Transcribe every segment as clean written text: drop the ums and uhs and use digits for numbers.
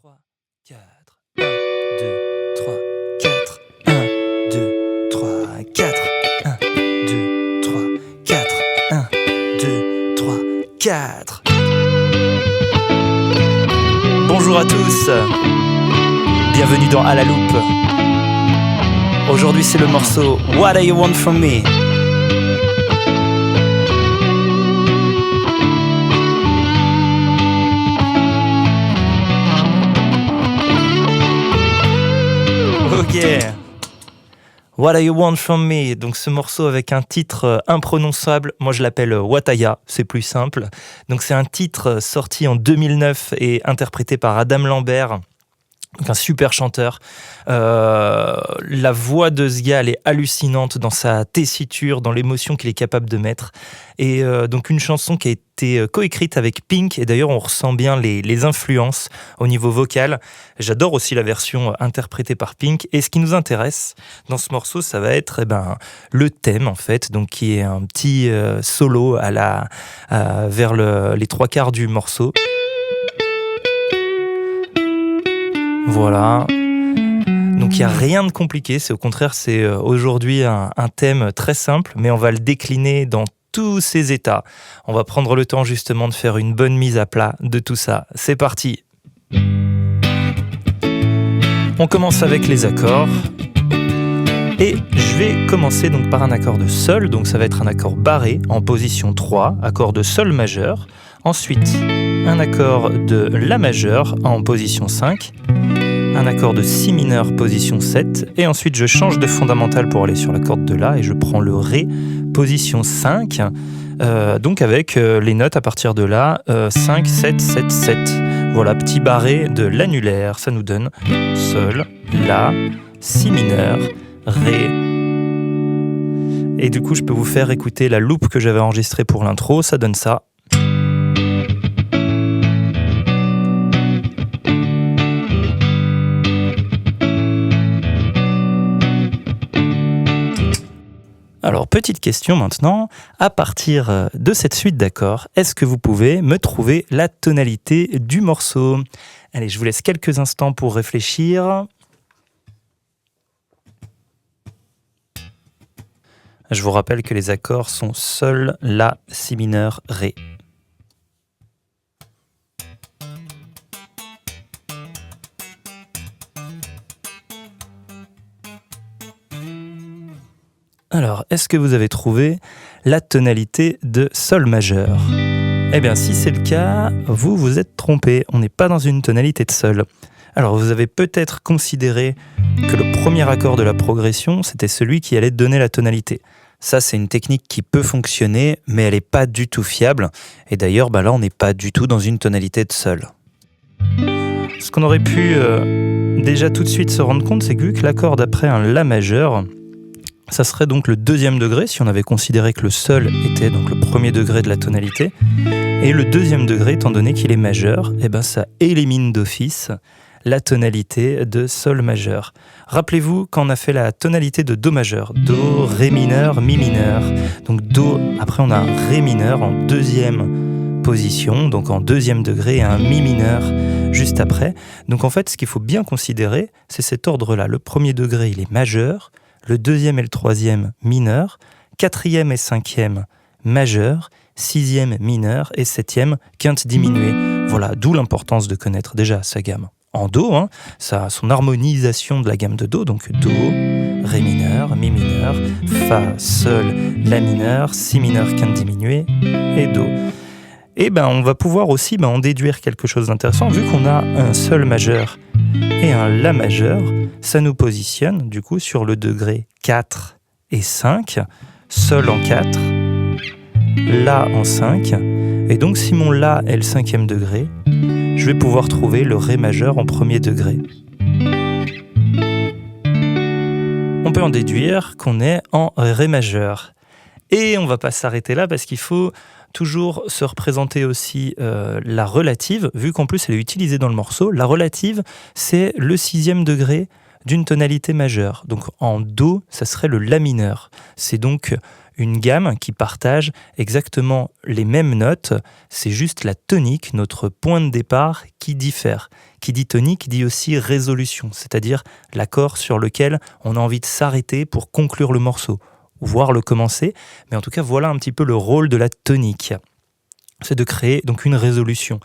3, 4. 1, 2, 3, 4. 1, 2, 3, 4. 1, 2, 3, 4. 1, 2, 3, 4. Bonjour à tous. Bienvenue dans À la Loupe. Aujourd'hui, c'est le morceau What Do You Want From Me? Ok. What Do You Want From Me? Donc ce morceau avec un titre imprononçable, moi je l'appelle Wataya, c'est plus simple. Donc c'est un titre sorti en 2009 et interprété par Adam Lambert. Donc un super chanteur. La voix de ce gars, elle est hallucinante dans sa tessiture, dans l'émotion qu'il est capable de mettre. Et donc une chanson qui a été coécrite avec Pink. Et d'ailleurs, on ressent bien les influences au niveau vocal. J'adore aussi la version interprétée par Pink. Et ce qui nous intéresse dans ce morceau, ça va être le thème, en fait. Donc qui est un petit solo vers les trois quarts du morceau. Voilà. Donc il n'y a rien de compliqué, c'est au contraire, c'est aujourd'hui un thème très simple, mais on va le décliner dans tous ses états. On va prendre le temps justement de faire une bonne mise à plat de tout ça. C'est parti. On commence avec les accords. Et je vais commencer donc par un accord de sol, donc ça va être un accord barré en position 3, accord de sol majeur. Ensuite, un accord de la majeure en position 5, un accord de si mineur position 7, et ensuite je change de fondamental pour aller sur la corde de la, et je prends le ré position 5, donc avec les notes à partir de là, 5, 7, 7, 7. Voilà, petit barré de l'annulaire, ça nous donne sol, la, si mineur, ré. Et du coup, je peux vous faire écouter la loupe que j'avais enregistrée pour l'intro, ça donne ça. Alors, petite question maintenant, à partir de cette suite d'accords, est-ce que vous pouvez me trouver la tonalité du morceau? Allez, je vous laisse quelques instants pour réfléchir. Je vous rappelle que les accords sont sol, la, si mineur, ré. Alors, est-ce que vous avez trouvé la tonalité de sol majeur? Eh bien, si c'est le cas, vous êtes trompé. On n'est pas dans une tonalité de sol. Alors, vous avez peut-être considéré que le premier accord de la progression, c'était celui qui allait donner la tonalité. Ça, c'est une technique qui peut fonctionner, mais elle n'est pas du tout fiable. Et d'ailleurs, là, on n'est pas du tout dans une tonalité de sol. Ce qu'on aurait pu déjà tout de suite se rendre compte, c'est que vu que l'accord d'après un la majeur, ça serait donc le deuxième degré, si on avait considéré que le sol était donc le premier degré de la tonalité. Et le deuxième degré, étant donné qu'il est majeur, ça élimine d'office la tonalité de sol majeur. Rappelez-vous quand on a fait la tonalité de do majeur, do, ré mineur, mi mineur. Donc do, après on a un ré mineur en deuxième position, donc en deuxième degré, et un mi mineur juste après. Donc en fait, ce qu'il faut bien considérer, c'est cet ordre-là. Le premier degré, il est majeur, le deuxième et le troisième mineur, quatrième et cinquième majeur, sixième mineur et septième quinte diminuée. Voilà, d'où l'importance de connaître déjà sa gamme en do, son harmonisation de la gamme de do, donc do, ré mineur, mi mineur, fa, sol, la mineur, si mineur, quinte diminuée et do. Et on va pouvoir aussi en déduire quelque chose d'intéressant, vu qu'on a un sol majeur et un la majeur, ça nous positionne du coup sur le degré 4 et 5, sol en 4, la en 5, et donc si mon la est le cinquième degré, je vais pouvoir trouver le ré majeur en premier degré. On peut en déduire qu'on est en ré majeur. Et on ne va pas s'arrêter là parce qu'il faut toujours se représenter aussi la relative, vu qu'en plus elle est utilisée dans le morceau. La relative, c'est le sixième degré d'une tonalité majeure. Donc en do, ça serait le la mineur. C'est donc une gamme qui partage exactement les mêmes notes, c'est juste la tonique, notre point de départ, qui diffère. Qui dit tonique dit aussi résolution, c'est-à-dire l'accord sur lequel on a envie de s'arrêter pour conclure le morceau, ou voire le commencer, mais en tout cas voilà un petit peu le rôle de la tonique. C'est de créer donc une résolution.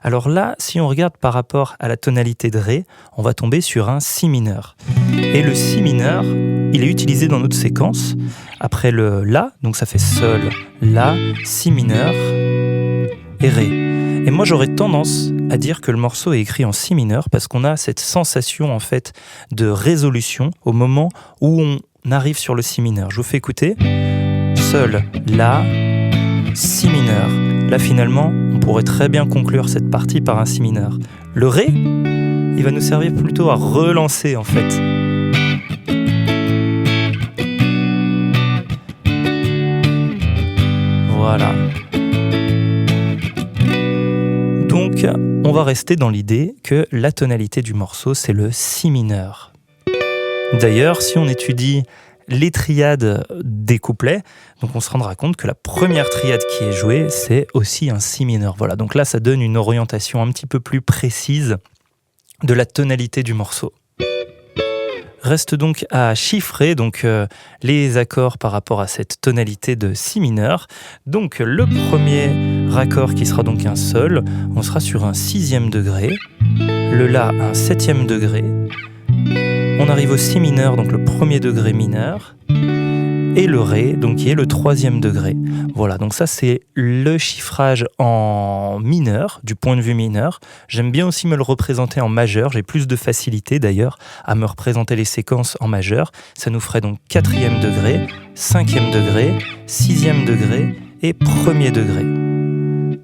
Alors là, si on regarde par rapport à la tonalité de Ré, on va tomber sur un Si mineur. Et le Si mineur, il est utilisé dans notre séquence après le La, donc ça fait Sol, La, Si mineur et Ré. Et moi j'aurais tendance à dire que le morceau est écrit en Si mineur parce qu'on a cette sensation en fait de résolution au moment où on arrive sur le Si mineur. Je vous fais écouter. Sol, La, Si mineur. Là finalement, on pourrait très bien conclure cette partie par un Si mineur. Le Ré, il va nous servir plutôt à relancer en fait. Voilà. Donc, on va rester dans l'idée que la tonalité du morceau, c'est le Si mineur. D'ailleurs, si on étudie les triades des couplets, donc on se rendra compte que la première triade qui est jouée, c'est aussi un Si mineur. Voilà, donc là, ça donne une orientation un petit peu plus précise de la tonalité du morceau. Reste donc à chiffrer les accords par rapport à cette tonalité de Si mineur. Donc le premier accord qui sera donc un Sol, on sera sur un 6e degré, le La un 7e degré, on arrive au Si mineur, donc le premier degré mineur, et le Ré, donc qui est le 3e degré. Voilà, donc ça c'est le chiffrage en mineur, du point de vue mineur. J'aime bien aussi me le représenter en majeur, j'ai plus de facilité d'ailleurs à me représenter les séquences en majeur. Ça nous ferait donc 4e degré, 5e degré, 6e degré et 1er degré.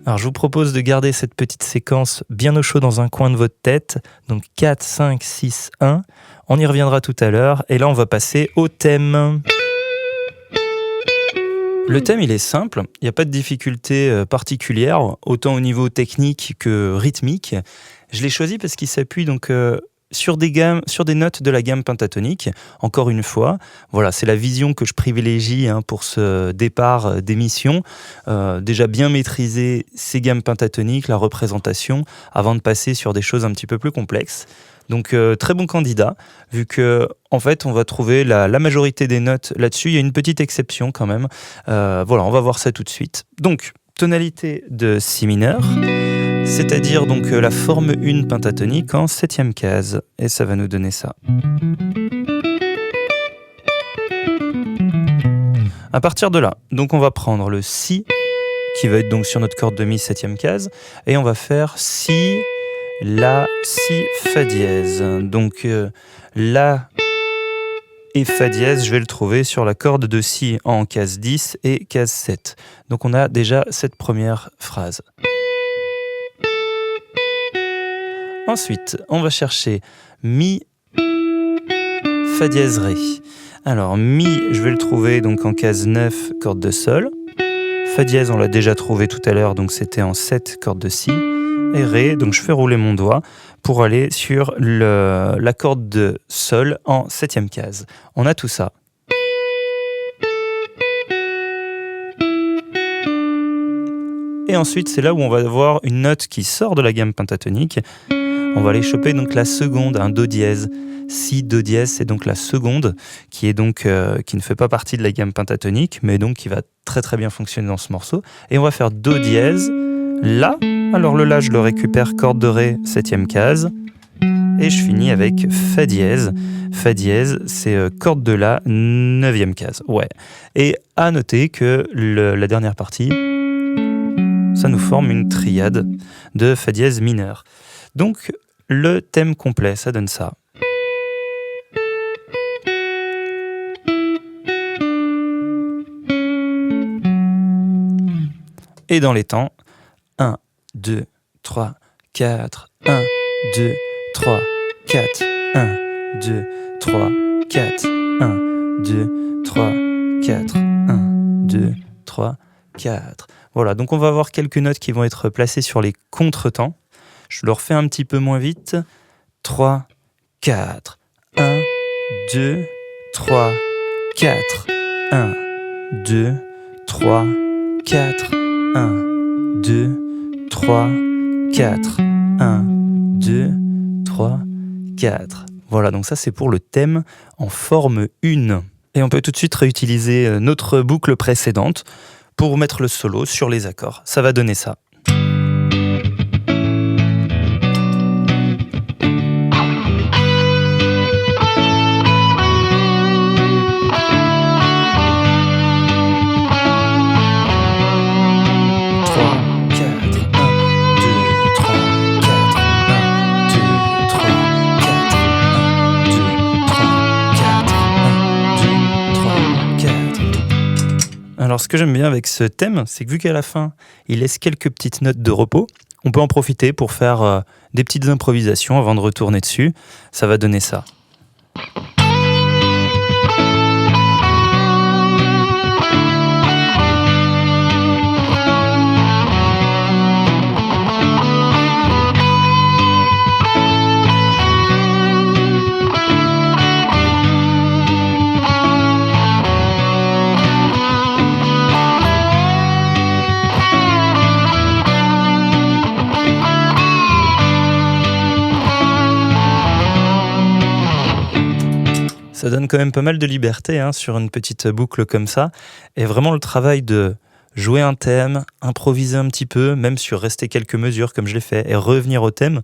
Alors je vous propose de garder cette petite séquence bien au chaud dans un coin de votre tête, donc 4, 5, 6, 1. On y reviendra tout à l'heure, et là on va passer au thème. Le thème, il est simple, il n'y a pas de difficulté particulière, autant au niveau technique que rythmique. Je l'ai choisi parce qu'il s'appuie donc sur des notes de la gamme pentatonique. Encore une fois, voilà, c'est la vision que je privilégie pour ce départ d'émission. Déjà bien maîtriser ces gammes pentatoniques, la représentation, avant de passer sur des choses un petit peu plus complexes. Donc très bon candidat, vu que en fait on va trouver la majorité des notes là-dessus. Il y a une petite exception quand même. Voilà, on va voir ça tout de suite. Donc tonalité de Si mineur, c'est-à-dire donc la forme 1 pentatonique en 7e case, et ça va nous donner ça. À partir de là, donc on va prendre le Si, qui va être donc sur notre corde de Mi 7e case, et on va faire Si, La, Si, Fa dièse. Donc La et Fa dièse, je vais le trouver sur la corde de Si en case 10 et case 7. Donc on a déjà cette première phrase. Ensuite, on va chercher Mi, Fa dièse, Ré. Alors Mi, je vais le trouver donc en case 9, corde de Sol. Fa dièse, on l'a déjà trouvé tout à l'heure, donc c'était en 7, corde de Si. Et Ré, donc je fais rouler mon doigt pour aller sur la corde de Sol en 7e case. On a tout ça. Et ensuite, c'est là où on va avoir une note qui sort de la gamme pentatonique. On va aller choper donc la seconde, un Do dièse. Si, Do dièse, c'est donc la seconde qui est donc qui ne fait pas partie de la gamme pentatonique, mais donc qui va très très bien fonctionner dans ce morceau. Et on va faire Do dièse, La. Alors le La, je le récupère, corde de Ré, 7e case. Et je finis avec Fa dièse. Fa dièse, c'est corde de La, 9e case. Ouais. Et à noter que la dernière partie, ça nous forme une triade de Fa dièse mineur. Donc le thème complet, ça donne ça. Et dans les temps, 1, 2, 3, 4, 1, 2, 3, 4, 1, 2, 3, 4, 1, 2, 3, 4, 1, 2, 3, 4. Voilà, donc on va avoir quelques notes qui vont être placées sur les contretemps. Je le refais un petit peu moins vite. 3, 4, 1, 2, 3, 4, 1, 2, 3, 4, 1, 2, 3, 4, 1, 2, 3, 4. Voilà, donc ça c'est pour le thème en forme 1. Et on peut tout de suite réutiliser notre boucle précédente pour mettre le solo sur les accords. Ça va donner ça. Alors ce que j'aime bien avec ce thème, c'est que vu qu'à la fin, il laisse quelques petites notes de repos, on peut en profiter pour faire des petites improvisations avant de retourner dessus. Ça va donner ça. Ça donne quand même pas mal de liberté sur une petite boucle comme ça. Et vraiment le travail de jouer un thème, improviser un petit peu, même sur rester quelques mesures comme je l'ai fait, et revenir au thème,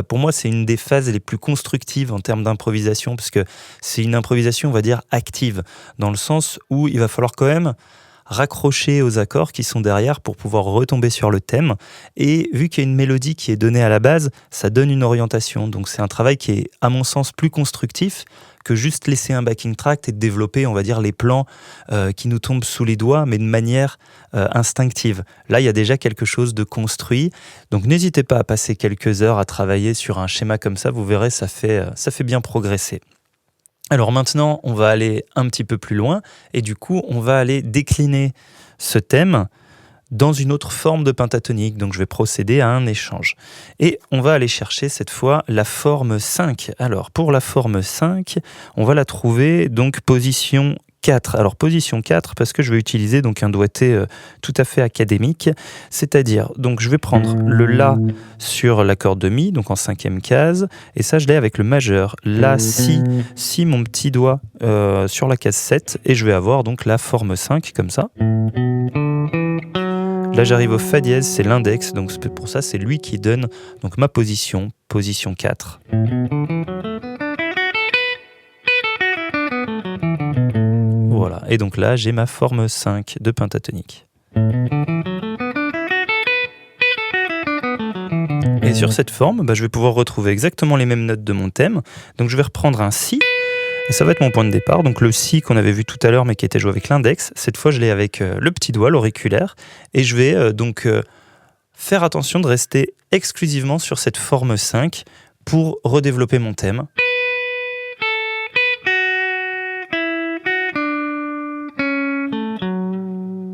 pour moi c'est une des phases les plus constructives en termes d'improvisation, parce que c'est une improvisation, on va dire, active, dans le sens où il va falloir quand même raccrocher aux accords qui sont derrière pour pouvoir retomber sur le thème. Et vu qu'il y a une mélodie qui est donnée à la base, ça donne une orientation. Donc c'est un travail qui est, à mon sens, plus constructif que juste laisser un backing track et développer, on va dire, les plans qui nous tombent sous les doigts, mais de manière instinctive. Là, il y a déjà quelque chose de construit. Donc n'hésitez pas à passer quelques heures à travailler sur un schéma comme ça. Vous verrez, ça fait bien progresser. Alors maintenant, on va aller un petit peu plus loin et du coup, on va aller décliner ce thème dans une autre forme de pentatonique. Donc je vais procéder à un échange. Et on va aller chercher cette fois la forme 5. Alors pour la forme 5, on va la trouver donc position 4. Alors position 4 parce que je vais utiliser donc un doigté tout à fait académique, c'est-à-dire donc je vais prendre le La sur la corde de Mi, donc en 5e case, et ça je l'ai avec le majeur. La, Si mon petit doigt sur la case 7, et je vais avoir donc la forme 5 comme ça. Là j'arrive au Fa dièse, c'est l'index, donc pour ça c'est lui qui donne donc ma position 4. Voilà, et donc là j'ai ma forme 5 de pentatonique. Et sur cette forme, je vais pouvoir retrouver exactement les mêmes notes de mon thème. Donc je vais reprendre un Si, et ça va être mon point de départ. Donc le Si qu'on avait vu tout à l'heure mais qui était joué avec l'index, cette fois je l'ai avec le petit doigt, l'auriculaire, et je vais donc faire attention de rester exclusivement sur cette forme 5 pour redévelopper mon thème.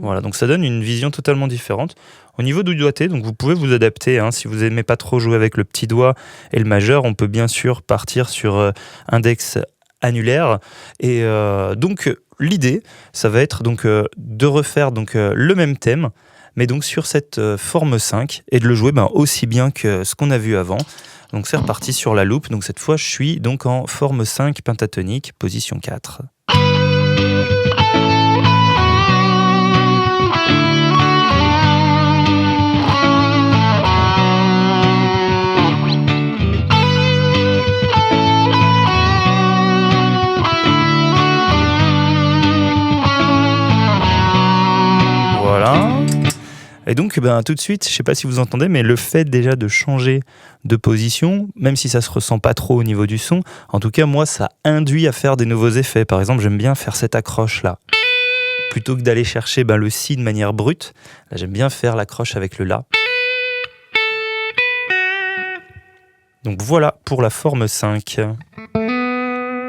Voilà, donc ça donne une vision totalement différente. Au niveau du doigté, donc vous pouvez vous adapter. Si vous n'aimez pas trop jouer avec le petit doigt et le majeur, on peut bien sûr partir sur index annulaire. Et donc l'idée, ça va être donc de refaire donc le même thème, mais donc sur cette forme 5 et de le jouer aussi bien que ce qu'on a vu avant. Donc c'est reparti sur la loupe. Donc cette fois, je suis donc en forme 5 pentatonique, position 4. Et donc tout de suite, je ne sais pas si vous entendez, mais le fait déjà de changer de position, même si ça ne se ressent pas trop au niveau du son, en tout cas moi ça induit à faire des nouveaux effets. Par exemple, j'aime bien faire cette accroche là. Plutôt que d'aller chercher le Si de manière brute, là j'aime bien faire l'accroche avec le La. Donc voilà pour la forme 5.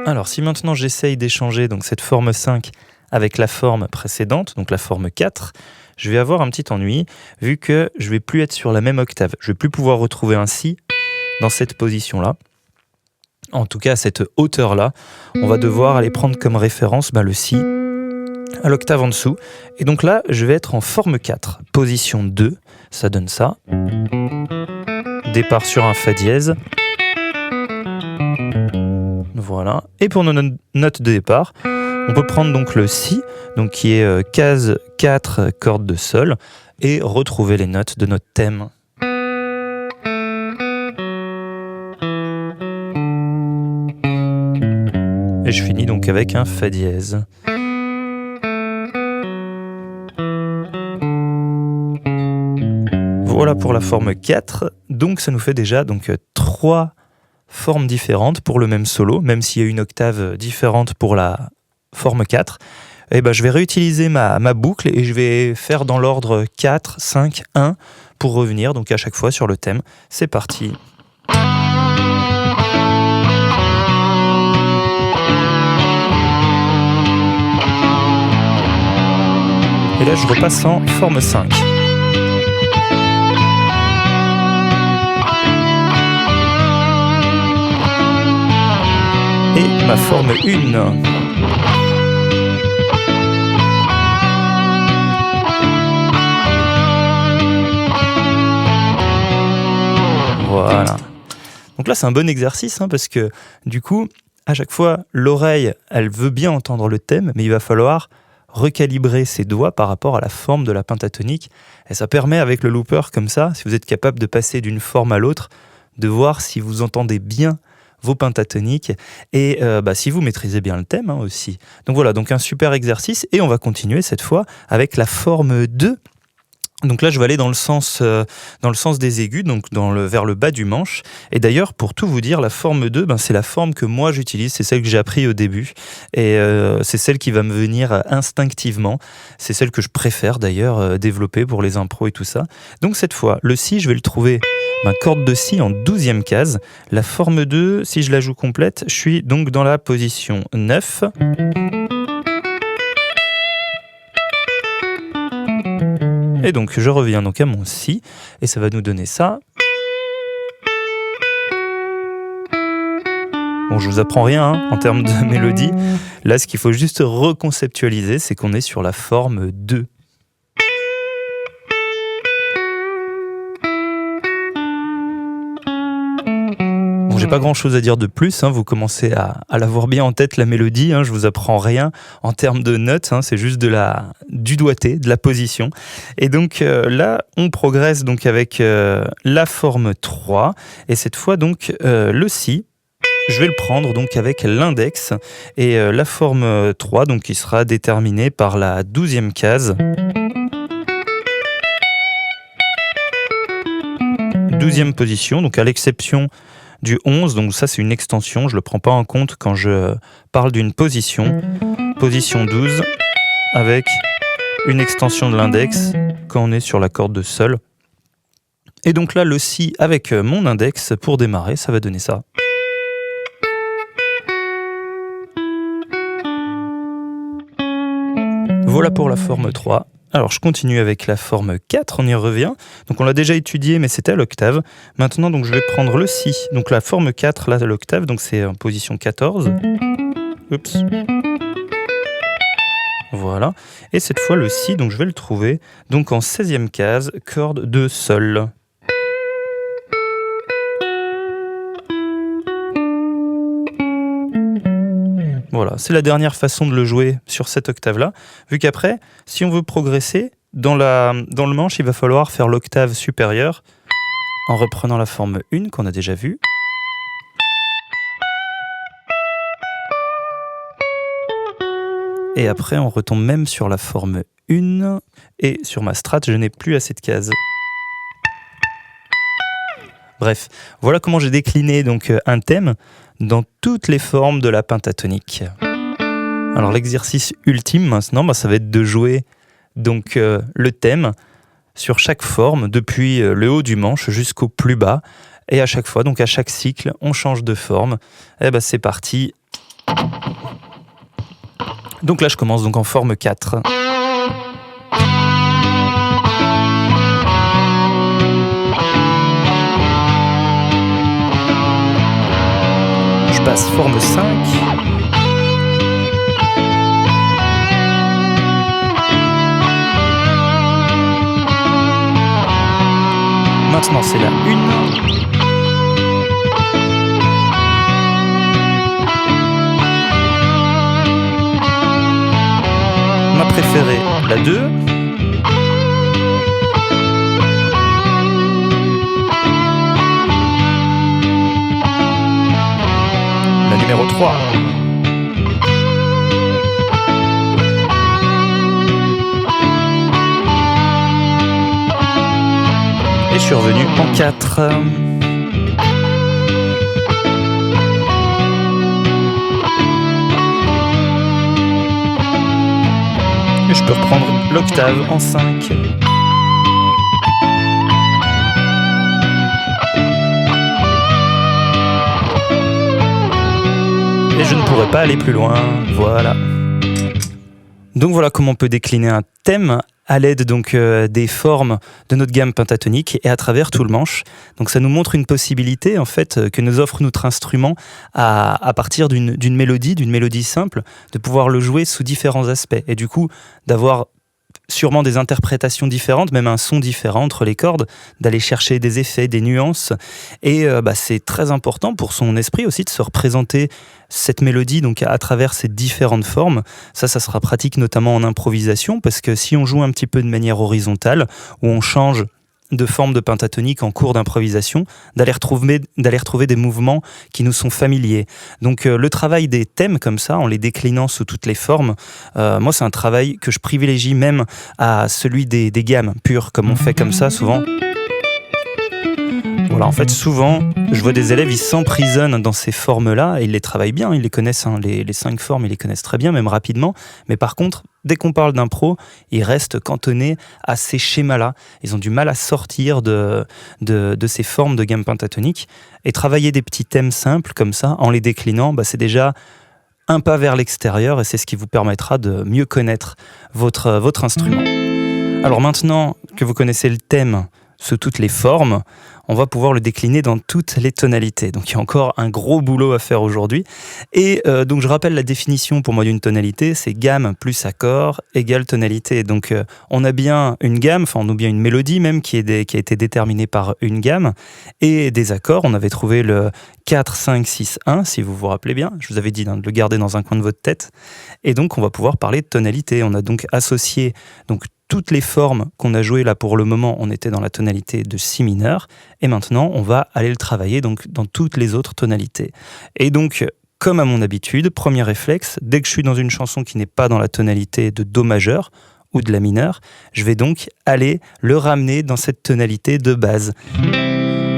Alors si maintenant j'essaye d'échanger donc cette forme 5 avec la forme précédente, donc la forme 4, je vais avoir un petit ennui, vu que je ne vais plus être sur la même octave. Je ne vais plus pouvoir retrouver un Si dans cette position-là. En tout cas, à cette hauteur-là, on va devoir aller prendre comme référence le Si à l'octave en dessous. Et donc là, je vais être en forme 4, position 2, ça donne ça. Départ sur un Fa dièse. Voilà. Et pour nos notes de départ, on peut prendre donc le Si, donc qui est case 4, corde de Sol, et retrouver les notes de notre thème. Et je finis donc avec un Fa dièse. Voilà pour la forme 4. Donc ça nous fait déjà 3 formes différentes pour le même solo, même s'il y a une octave différente pour la forme 4. Et ben, je vais réutiliser ma boucle et je vais faire dans l'ordre 4, 5, 1 pour revenir donc à chaque fois sur le thème. C'est parti. Et là, je repasse en forme 5. Et ma forme 1. Voilà. Donc là, c'est un bon exercice parce que du coup, à chaque fois, l'oreille, elle veut bien entendre le thème, mais il va falloir recalibrer ses doigts par rapport à la forme de la pentatonique. Et ça permet, avec le looper comme ça, si vous êtes capable de passer d'une forme à l'autre, de voir si vous entendez bien vos pentatoniques et si vous maîtrisez bien le thème aussi. Donc voilà, donc un super exercice et on va continuer cette fois avec la forme 2. Donc là, je vais aller dans le sens des aigus, donc vers le bas du manche. Et d'ailleurs, pour tout vous dire, la forme 2, c'est la forme que moi j'utilise, c'est celle que j'ai appris au début. Et c'est celle qui va me venir instinctivement. C'est celle que je préfère d'ailleurs développer pour les impros et tout ça. Donc cette fois, le Si, je vais le trouver, corde de Si en 12e case. La forme 2, si je la joue complète, je suis donc dans la position 9. Et donc je reviens donc à mon Si, et ça va nous donner ça. Bon, je vous apprends rien en termes de mélodie. Là, ce qu'il faut juste reconceptualiser, c'est qu'on est sur la forme 2. Bon, j'ai pas grand chose à dire de plus, vous commencez à l'avoir bien en tête, la mélodie, je vous apprends rien en termes de notes, c'est juste du doigté, de la position. Et donc là, on progresse donc avec la forme 3, et cette fois donc le Si, je vais le prendre donc avec l'index, et la forme 3, donc qui sera déterminée par la 12e case. 12e position, donc à l'exception du 11, donc ça c'est une extension, je ne le prends pas en compte quand je parle d'une position. Position 12, avec une extension de l'index quand on est sur la corde de Sol. Et donc là, le Si avec mon index, pour démarrer, ça va donner ça. Voilà pour la forme 3. Alors, je continue avec la forme 4, on y revient. Donc, on l'a déjà étudié, mais c'était à l'octave. Maintenant, donc, je vais prendre le Si. Donc, la forme 4, là, à l'octave, donc c'est en position 14. Oups. Voilà. Et cette fois, le Si, donc je vais le trouver donc en 16e case, corde de Sol. Voilà, c'est la dernière façon de le jouer sur cette octave-là, vu qu'après, si on veut progresser, dans le manche, il va falloir faire l'octave supérieure en reprenant la forme 1 qu'on a déjà vue. Et après, on retombe même sur la forme 1, et sur ma strat, je n'ai plus assez de cases. Bref, voilà comment j'ai décliné donc un thème dans toutes les formes de la pentatonique. Alors l'exercice ultime maintenant, ça va être de jouer donc le thème sur chaque forme, depuis le haut du manche jusqu'au plus bas, et à chaque fois, donc à chaque cycle, on change de forme. Et c'est parti. Donc là, je commence donc en forme 4. Je passe forme 5. Maintenant, c'est la 1. Ma préférée, la 2. La numéro 3. Et je suis revenu en 4. Et je peux reprendre l'octave en 5. Et je ne pourrais pas aller plus loin, voilà. Donc voilà comment on peut décliner un thème à l'aide donc des formes de notre gamme pentatonique et à travers tout le manche. Donc ça nous montre une possibilité en fait que nous offre notre instrument à partir d'une mélodie simple, de pouvoir le jouer sous différents aspects et du coup d'avoir sûrement des interprétations différentes, même un son différent entre les cordes, d'aller chercher des effets, des nuances. Et c'est très important pour son esprit aussi de se représenter cette mélodie donc à travers ces différentes formes. Ça sera pratique notamment en improvisation, parce que si on joue un petit peu de manière horizontale, où on change de forme de pentatonique en cours d'improvisation, d'aller retrouver des mouvements qui nous sont familiers. Donc le travail des thèmes comme ça, en les déclinant sous toutes les formes, moi c'est un travail que je privilégie même à celui des gammes pures, comme on fait comme ça souvent. Voilà, en fait, souvent, je vois des élèves, ils s'emprisonnent dans ces formes-là, et ils les travaillent bien, ils les connaissent, hein, les 5 formes, ils les connaissent très bien, même rapidement, mais par contre, dès qu'on parle d'impro, ils restent cantonnés à ces schémas-là. Ils ont du mal à sortir de ces formes de gamme pentatonique, et travailler des petits thèmes simples comme ça, en les déclinant, c'est déjà un pas vers l'extérieur, et c'est ce qui vous permettra de mieux connaître votre instrument. Alors maintenant que vous connaissez le thème sous toutes les formes, on va pouvoir le décliner dans toutes les tonalités. Donc il y a encore un gros boulot à faire aujourd'hui. Et donc je rappelle la définition pour moi d'une tonalité, c'est gamme plus accord égale tonalité. Donc on a bien une gamme, enfin on a bien une mélodie même qui a été déterminée par une gamme, et des accords. On avait trouvé le 4, 5, 6, 1, si vous vous rappelez bien. Je vous avais dit de le garder dans un coin de votre tête. Et donc on va pouvoir parler de tonalité. On a donc associé toutes les formes qu'on a jouées là pour le moment, on était dans la tonalité de si mineur, et maintenant on va aller le travailler donc dans toutes les autres tonalités. Et donc, comme à mon habitude, premier réflexe, dès que je suis dans une chanson qui n'est pas dans la tonalité de do majeur ou de la mineur, je vais donc aller le ramener dans cette tonalité de base.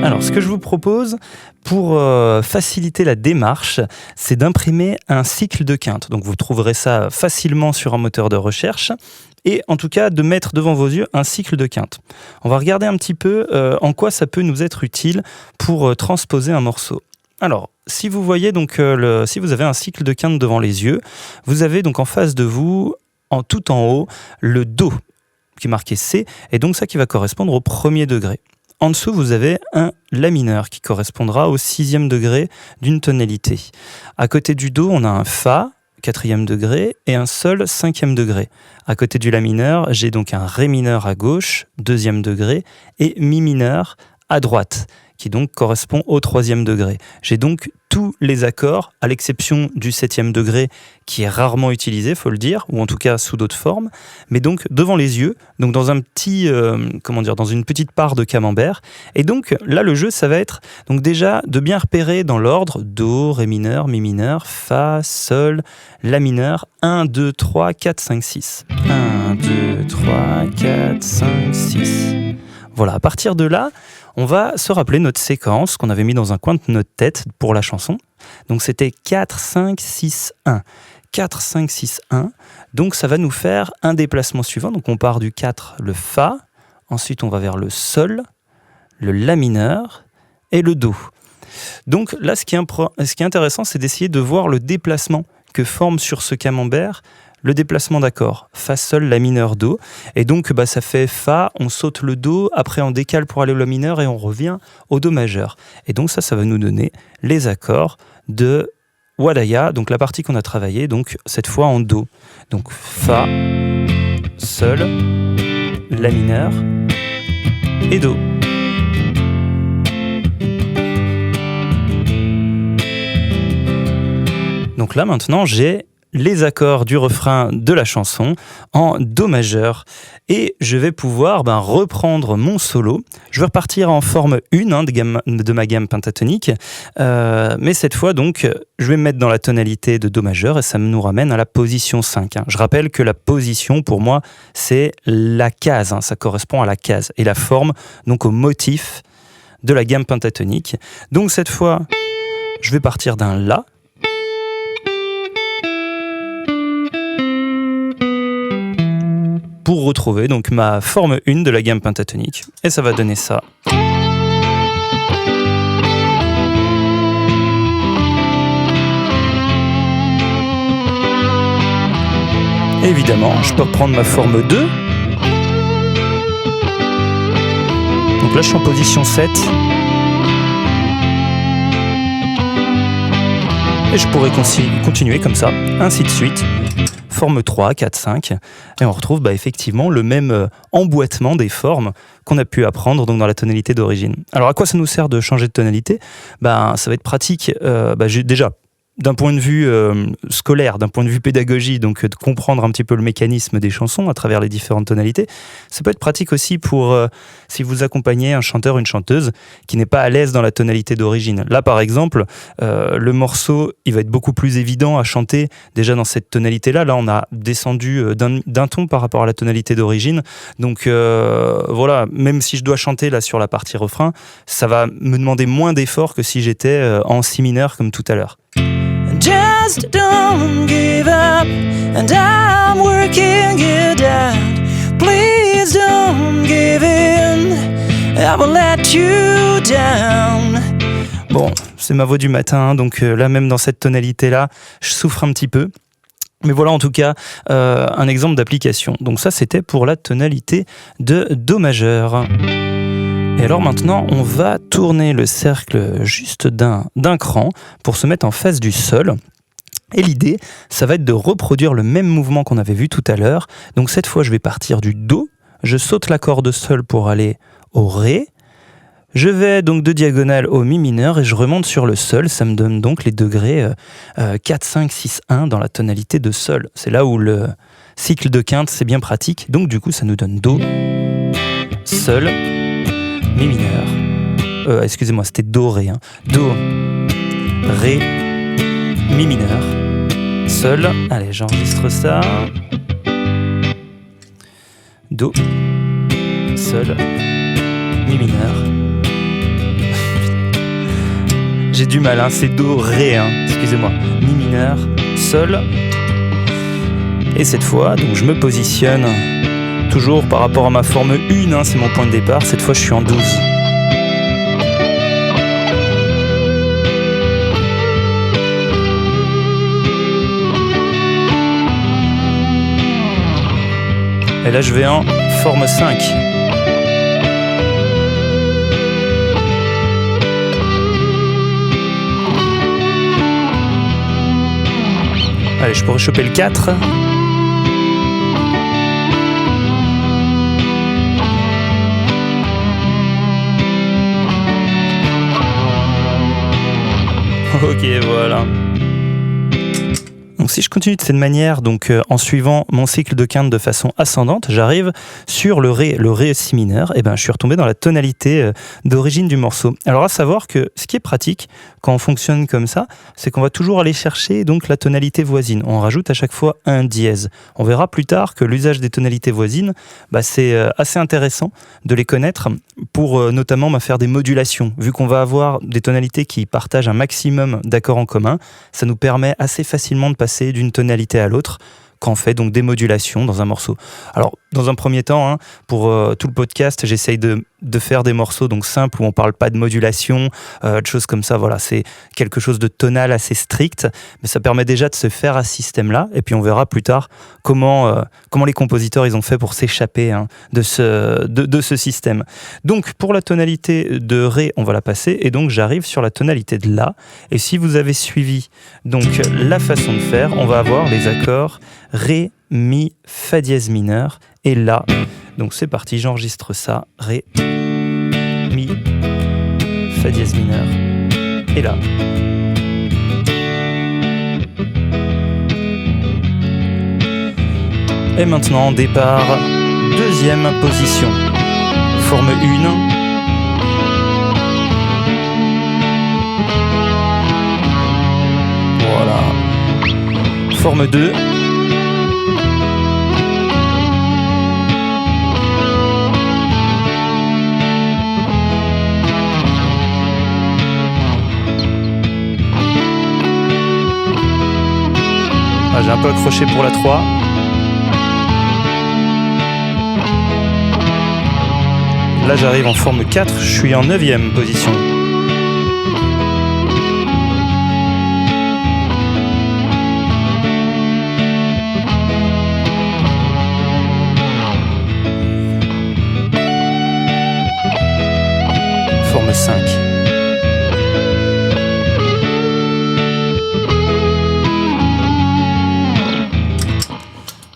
Alors, ce que je vous propose pour faciliter la démarche, c'est d'imprimer un cycle de quinte. Donc, vous trouverez ça facilement sur un moteur de recherche. Et en tout cas, de mettre devant vos yeux un cycle de quinte. On va regarder un petit peu en quoi ça peut nous être utile pour transposer un morceau. Alors, si vous voyez donc si vous avez un cycle de quinte devant les yeux, vous avez donc en face de vous, tout en haut, le Do qui est marqué C, et donc ça qui va correspondre au premier degré. En dessous, vous avez un La mineur qui correspondra au 6e degré d'une tonalité. À côté du Do, on a un Fa, 4e degré, et un Sol, 5e degré. À côté du La mineur, j'ai donc un Ré mineur à gauche, 2e degré, et Mi mineur à droite, qui donc correspond au 3e degré. J'ai donc tous les accords, à l'exception du 7e degré, qui est rarement utilisé, faut le dire, ou en tout cas sous d'autres formes, mais donc devant les yeux, donc dans un petit, dans une petite part de camembert. Et donc là, le jeu, ça va être donc déjà de bien repérer dans l'ordre Do, Ré mineur, Mi mineur, Fa, Sol, La mineur, 1, 2, 3, 4, 5, 6. 1, 2, 3, 4, 5, 6. Voilà, à partir de là, on va se rappeler notre séquence qu'on avait mis dans un coin de notre tête pour la chanson. Donc c'était 4, 5, 6, 1. 4, 5, 6, 1. Donc ça va nous faire un déplacement suivant. Donc on part du 4, le Fa. Ensuite on va vers le Sol, le La mineur et le Do. Donc là, ce qui est intéressant, c'est d'essayer de voir le déplacement que forme sur ce camembert le déplacement d'accords, Fa, Sol, La mineur, Do. Et donc, ça fait Fa, on saute le Do, après on décale pour aller au La mineur et on revient au Do majeur. Et donc ça va nous donner les accords de Wadaya, donc la partie qu'on a travaillée, donc cette fois en Do. Donc Fa, Sol, La mineur et Do. Donc là maintenant j'ai les accords du refrain de la chanson en Do majeur et je vais pouvoir reprendre mon solo. Je vais repartir en forme 1 de ma gamme pentatonique, mais cette fois donc je vais me mettre dans la tonalité de Do majeur et ça nous ramène à la position 5. Je rappelle que la position pour moi c'est la case, ça correspond à la case et la forme donc au motif de la gamme pentatonique. Donc cette fois je vais partir d'un La pour retrouver donc ma forme 1 de la gamme pentatonique. Et ça va donner ça. Évidemment, je peux reprendre ma forme 2. Donc là, je suis en position 7. Et je pourrais continuer comme ça, ainsi de suite. Forme 3, 4, 5, et on retrouve effectivement le même emboîtement des formes qu'on a pu apprendre donc dans la tonalité d'origine. Alors à quoi ça nous sert de changer de tonalité ? Ça va être pratique déjà d'un point de vue scolaire, d'un point de vue pédagogie, donc de comprendre un petit peu le mécanisme des chansons à travers les différentes tonalités. Ça peut être pratique aussi pour si vous accompagnez un chanteur, une chanteuse qui n'est pas à l'aise dans la tonalité d'origine. Là, par exemple, le morceau, il va être beaucoup plus évident à chanter déjà dans cette tonalité-là. Là, on a descendu d'un ton par rapport à la tonalité d'origine. Donc voilà, même si je dois chanter là sur la partie refrain, ça va me demander moins d'efforts que si j'étais en si mineur comme tout à l'heure. Just don't give up, and I'm working it out. Please don't give in, I will let you down. Bon, c'est ma voix du matin, donc là même dans cette tonalité-là, je souffre un petit peu. Mais voilà en tout cas un exemple d'application. Donc ça c'était pour la tonalité de Do majeur. Et alors maintenant, on va tourner le cercle juste d'un cran pour se mettre en face du Sol. Et l'idée, ça va être de reproduire le même mouvement qu'on avait vu tout à l'heure. Donc cette fois, je vais partir du Do, je saute l'accord de Sol pour aller au Ré. Je vais donc de diagonale au Mi mineur et je remonte sur le Sol. Ça me donne donc les degrés 4, 5, 6, 1 dans la tonalité de Sol. C'est là où le cycle de quinte, c'est bien pratique. Donc du coup, ça nous donne Do, Sol, Mi mineur. Excusez-moi, c'était Do, Ré. Do, Ré, Mi mineur, Sol. Allez, j'enregistre ça. Do, Sol, Mi mineur. J'ai du mal, c'est Do, Ré, excusez-moi. Mi mineur, Sol. Et cette fois, donc je me positionne toujours par rapport à ma forme 1, c'est mon point de départ. Cette fois, je suis en 12. Et là, je vais en forme 5. Allez, je pourrais choper le 4. Ok, voilà. Donc si je continue de cette manière, donc en suivant mon cycle de quinte de façon ascendante, j'arrive sur le Ré si mineur, et je suis retombé dans la tonalité d'origine du morceau. Alors à savoir que ce qui est pratique quand on fonctionne comme ça, c'est qu'on va toujours aller chercher donc la tonalité voisine. On rajoute à chaque fois un dièse. On verra plus tard que l'usage des tonalités voisines, c'est assez intéressant de les connaître pour notamment faire des modulations. Vu qu'on va avoir des tonalités qui partagent un maximum d'accords en commun, ça nous permet assez facilement de passer d'une tonalité à l'autre quand on fait donc des modulations dans un morceau. Alors, dans un premier temps, pour tout le podcast, j'essaye de faire des morceaux donc simples où on parle pas de modulation, de choses comme ça. Voilà, c'est quelque chose de tonal assez strict, mais ça permet déjà de se faire à ce système-là. Et puis on verra plus tard comment les compositeurs ils ont fait pour s'échapper de ce système. Donc pour la tonalité de Ré, on va la passer et donc j'arrive sur la tonalité de La. Et si vous avez suivi donc la façon de faire, on va avoir les accords Ré, Mi, Fa dièse mineur et La. Donc c'est parti, j'enregistre ça. Ré, Mi, Fa dièse mineur et La. Et maintenant, départ, deuxième position. Forme 1. Voilà. Forme 2. Ah, j'ai un peu accroché pour la 3. Là j'arrive en forme 4, je suis en 9e position. Forme 5.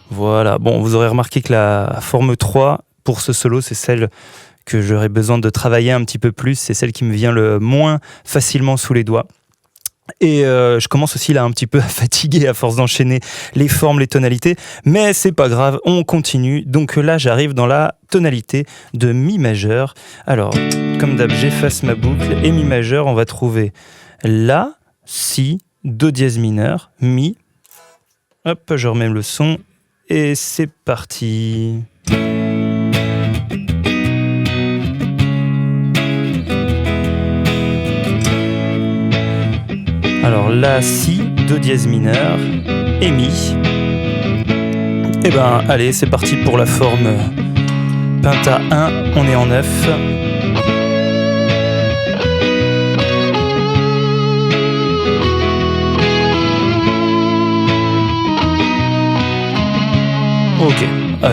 Voilà, bon, vous aurez remarqué que la forme 3 pour ce solo, c'est celle que j'aurais besoin de travailler un petit peu plus, c'est celle qui me vient le moins facilement sous les doigts. Et je commence aussi là un petit peu à fatiguer à force d'enchaîner les formes, les tonalités, mais c'est pas grave, on continue. Donc là j'arrive dans la tonalité de mi majeur. Alors, comme d'hab, j'efface ma boucle et mi majeur, on va trouver La, Si, Do dièse mineur, Mi. Hop, je remets le son et c'est parti. Alors La, Si, Do dièse mineur et Mi. Et ben allez, c'est parti pour la forme Penta 1, on est en 9. Ok,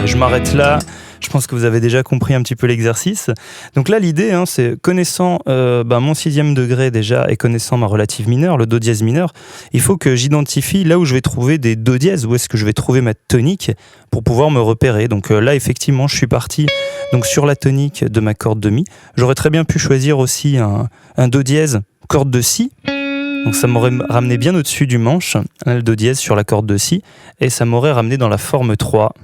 je m'arrête là. Je pense que vous avez déjà compris un petit peu l'exercice. Donc là, l'idée, c'est connaissant mon 6e degré déjà et connaissant ma relative mineure, le Do dièse mineur, il faut que j'identifie là où je vais trouver des Do dièses, où est-ce que je vais trouver ma tonique pour pouvoir me repérer. Donc là, effectivement, je suis parti donc, sur la tonique de ma corde de Mi. J'aurais très bien pu choisir aussi un Do dièse, corde de Si. Donc ça m'aurait ramené bien au-dessus du manche, le Do dièse sur la corde de Si, et ça m'aurait ramené dans la forme 3.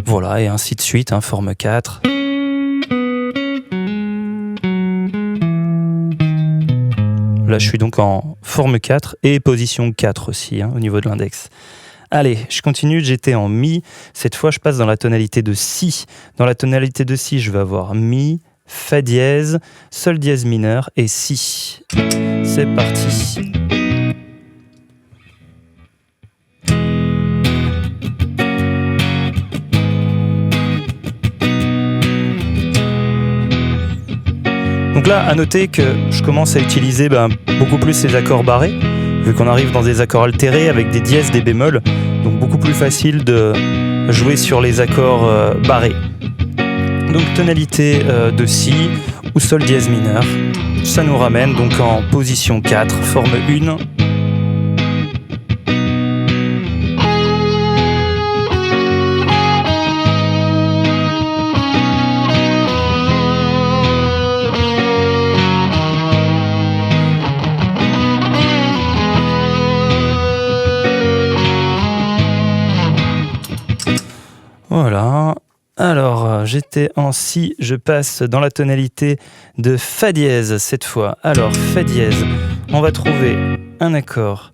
Voilà, et ainsi de suite, forme 4. Là, je suis donc en forme 4 et position 4 aussi, au niveau de l'index. Allez, je continue, j'étais en Mi. Cette fois, je passe dans la tonalité de Si. Dans la tonalité de Si, je vais avoir Mi, Fa dièse, Sol dièse mineur et Si. C'est parti. Donc là, à noter que je commence à utiliser beaucoup plus les accords barrés, vu qu'on arrive dans des accords altérés avec des dièses, des bémols, donc beaucoup plus facile de jouer sur les accords barrés. Donc tonalité de Si ou Sol dièse mineur, ça nous ramène donc en position 4, forme 1. Voilà, alors j'étais en Si, je passe dans la tonalité de Fa dièse cette fois. Alors Fa dièse, on va trouver un accord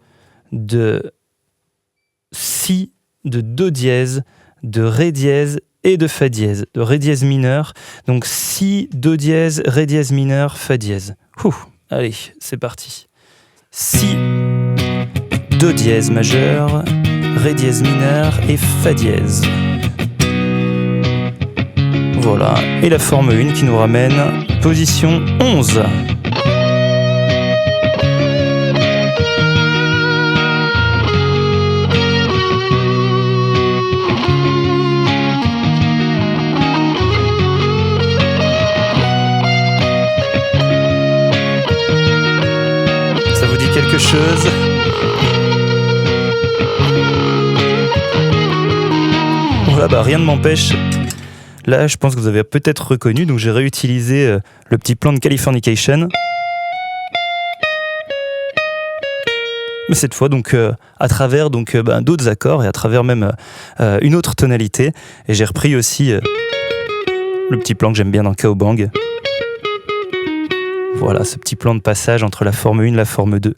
de Si, de Do dièse, de Ré dièse et de Fa dièse, de Ré dièse mineur. Donc Si, Do dièse, Ré dièse mineur, Fa dièse. Allez, c'est parti. Si, Do dièse majeur, Ré dièse mineur et Fa dièse. Voilà, et la forme 1 qui nous ramène position 11. Ça vous dit quelque chose ? Voilà, rien ne m'empêche. Là, je pense que vous avez peut-être reconnu, donc j'ai réutilisé le petit plan de Californication. mais cette fois donc à travers donc d'autres accords et à travers même une autre tonalité. Et j'ai repris aussi le petit plan que j'aime bien dans Cowbang. Voilà, ce petit plan de passage entre la forme 1 et la forme 2.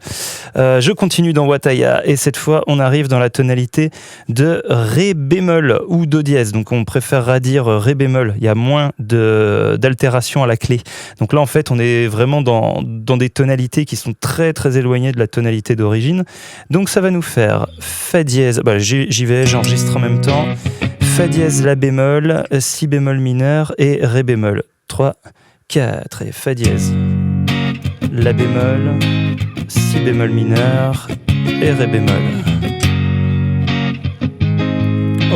Je continue dans Wataya et cette fois, on arrive dans la tonalité de Ré bémol ou Do dièse. Donc, on préférera dire Ré bémol. Il y a moins d'altération à la clé. Donc là, en fait, on est vraiment dans des tonalités qui sont très, très éloignées de la tonalité d'origine. Donc, ça va nous faire Fa dièse. J'y vais, j'enregistre en même temps. Fa dièse, La bémol, Si bémol mineur et Ré bémol. 3, 4 et Fa dièse, La bémol, Si bémol mineur et Ré bémol.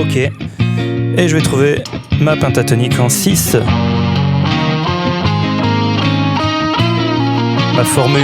Ok. Et je vais trouver ma pentatonique en 6. Ma forme 1.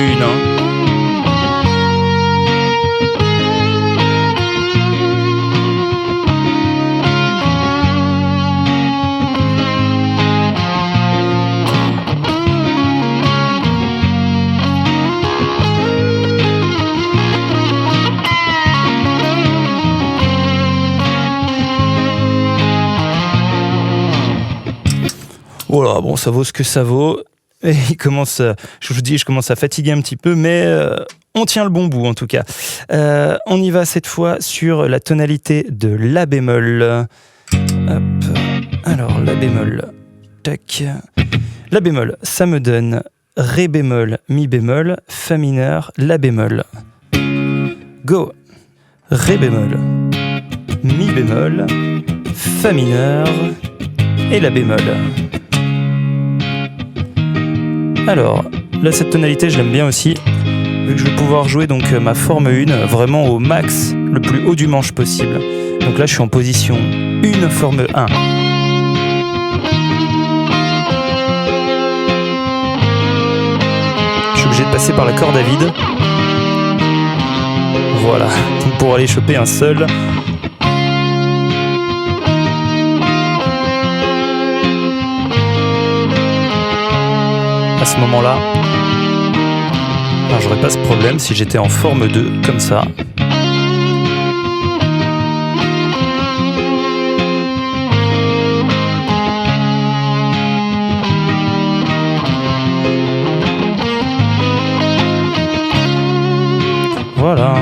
Voilà, bon, ça vaut ce que ça vaut. Et je commence à fatiguer un petit peu, mais on tient le bon bout en tout cas. On y va cette fois sur la tonalité de La bémol. Hop. Alors, La bémol. Tac. La bémol, ça me donne Ré bémol, Mi bémol, Fa mineur, La bémol. Go. Ré bémol, Mi bémol, Fa mineur et La bémol. Alors, là, cette tonalité, je l'aime bien aussi, vu que je vais pouvoir jouer donc ma forme 1 vraiment au max, le plus haut du manche possible. Donc là, je suis en position 1, forme 1. Je suis obligé de passer par la corde à vide. Voilà, donc pour aller choper un sol. À ce moment-là, alors j'aurais pas ce problème si j'étais en forme 2, comme ça. Voilà.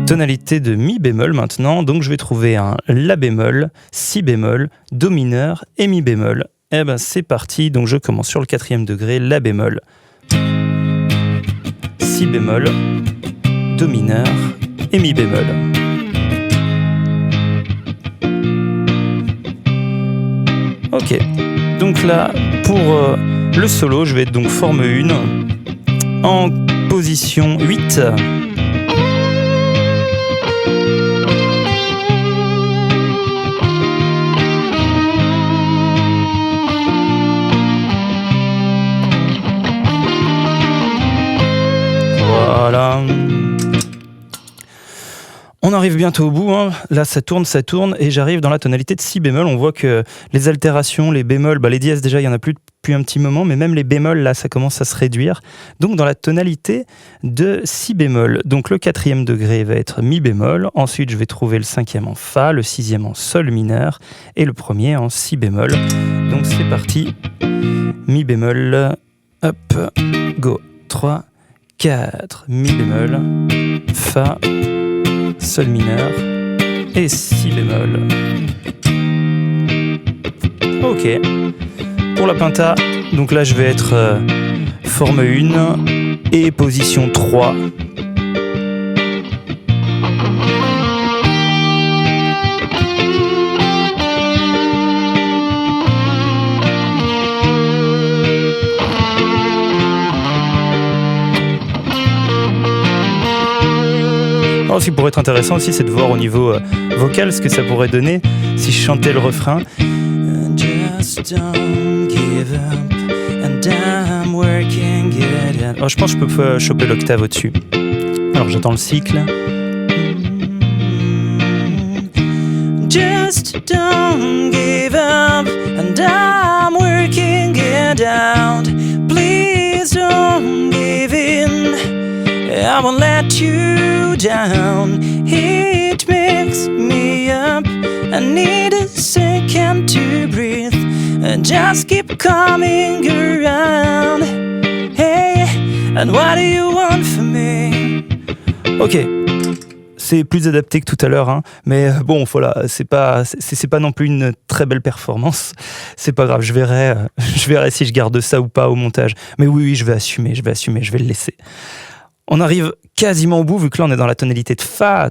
Tonalité de Mi bémol maintenant, donc je vais trouver un La bémol, Si bémol, Do mineur et Mi bémol. Eh ben c'est parti, donc je commence sur le 4e degré, La bémol, Si bémol, Do mineur et Mi bémol. Ok, donc là pour le solo, je vais être donc forme 1 en position 8. Voilà. On arrive bientôt au bout, hein. Là ça tourne, et j'arrive dans la tonalité de Si bémol. On voit que les altérations, les bémols, les dièses déjà il n'y en a plus depuis un petit moment, mais même les bémols là ça commence à se réduire. Donc dans la tonalité de Si bémol, donc le 4e degré va être Mi bémol, ensuite je vais trouver le 5e en Fa, le 6e en Sol mineur, et le 1er en Si bémol. Donc c'est parti, Mi bémol, hop, go, 3, 4, Mi bémol, Fa, Sol mineur et Si bémol. Ok. Pour la penta, donc là je vais être forme 1 et position 3. Alors, ce qui pourrait être intéressant aussi, c'est de voir au niveau vocal ce que ça pourrait donner si je chantais le refrain. Just don't give up, and I'm working it out. Alors, je pense que je peux choper l'octave au-dessus. Alors j'attends le cycle. Just don't give up, and I'm working it out. Please don't give in. I won't let you down. It makes me up. I need a second to breathe and just keep coming around. Hey, and what do you want from me? Ok, c'est plus adapté que tout à l'heure, hein. Mais bon, voilà, c'est pas non plus une très belle performance. C'est pas grave, je verrai si je garde ça ou pas au montage. Mais oui, je vais assumer, je vais le laisser. On arrive quasiment au bout, vu que là on est dans la tonalité de Fa,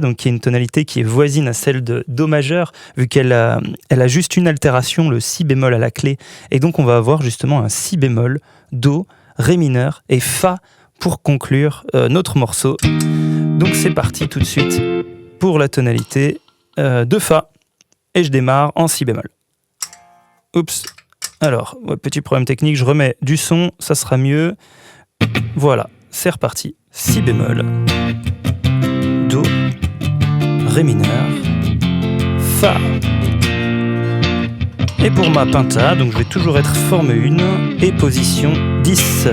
donc qui est une tonalité qui est voisine à celle de Do majeur, vu qu'elle a juste une altération, le Si bémol à la clé, et donc on va avoir justement un Si bémol, Do, Ré mineur et Fa pour conclure notre morceau. Donc c'est parti tout de suite pour la tonalité de Fa, et je démarre en Si bémol. Oups, alors, petit problème technique, je remets du son, ça sera mieux. Voilà. C'est reparti. Si bémol, Do, Ré mineur, Fa. Et pour ma penta, donc je vais toujours être forme 1 et position 10.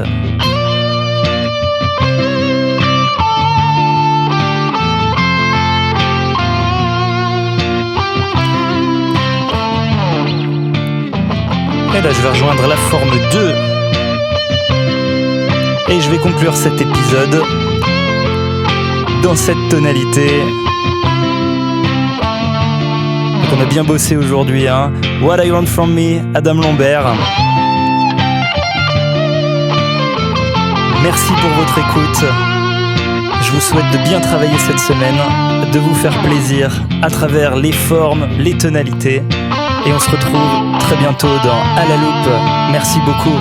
Et là je vais rejoindre la forme 2. Et je vais conclure cet épisode dans cette tonalité. Donc on a bien bossé aujourd'hui, hein. What I Want From Me, Adam Lambert. Merci pour votre écoute. Je vous souhaite de bien travailler cette semaine, de vous faire plaisir à travers les formes, les tonalités. Et on se retrouve très bientôt dans À la loupe. Merci beaucoup.